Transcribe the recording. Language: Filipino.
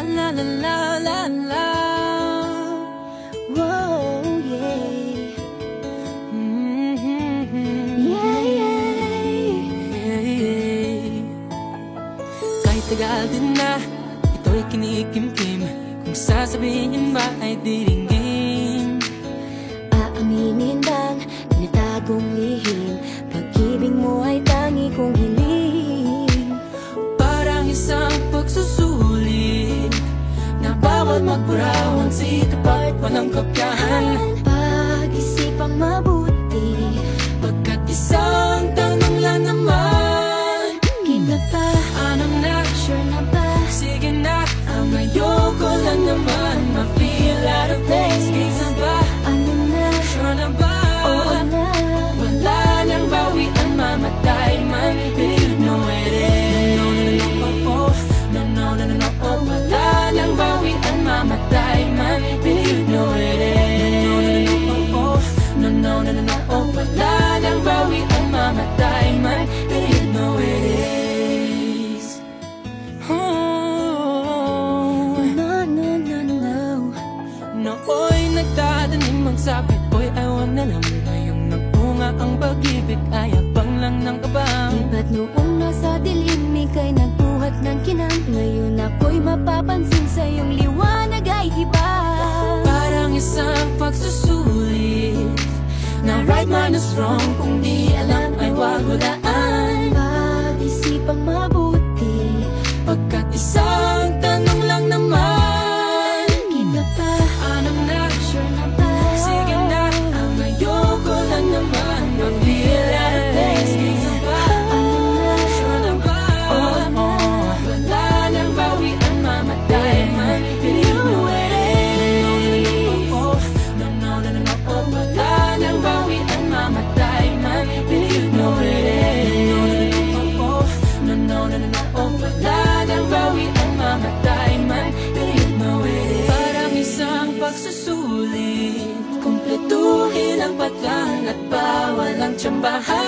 la la la la la. Whoa, yeah. Yeah, yeah. Kahit tagal din na ito'y kinikimkim, kung sasabihin ba ay diringgin. Aaminin bang tinatagong lihim, pag-ibig mo ay tangi kong hiling. Parang isang pagsusulit na bawal magburaw ang sikap at walang kopyahan. Pag-isipang mabuti, Pagkat isang tanong lang naman, kita pa, ano na, sure na ba? sige na, ang ayoko lang naman ma-feel out of place. Kaysa ba, Ano na, sure na ba? oo na. Wala nang bawian, mamatay man, do you know it is? No, no, no, no, oh, oh. No, no, no, no, no, oh. Wala nang bawian, mamatay man, do you know it is? No, no, no, no, oh, oh. No, no, no, no, no, oh. Wala nang bawian, mamatay man, do you know it is? Oh, No, no, no, no. nooy nagtatanim ang sabit ko'y ewan na lang. Ngayong nagbunga ang pag-ibig ay habang lang ng kabang. Di ba't noong nasa dilim ika'y nagbuhat ng kinang, ngayon ako'y mapapansin sa iyong liwanag ay iba. Parang isang pagsusulit na right minus wrong, kung di alam ay wag hulaan. Pag-isipang mabuti, Pagkat isang tanong lang naman, kita pa, ano na, sure na ba? sige na, ang ayoko lang naman ma-feel out of place. Kaysa ba, Ano na, sure na ba? oo na. Wala nang bawian, mamatay man, do you know it is? No, no, no, no, no, oh. Wala nang bawian, mamatay man, do you know it is? No, no, no, no, oh. Wala nang bawian, mamatay man, do you know it is? Parang isang pagsusulit, kumpletuhin ang patlang at bawal ang tsambahan.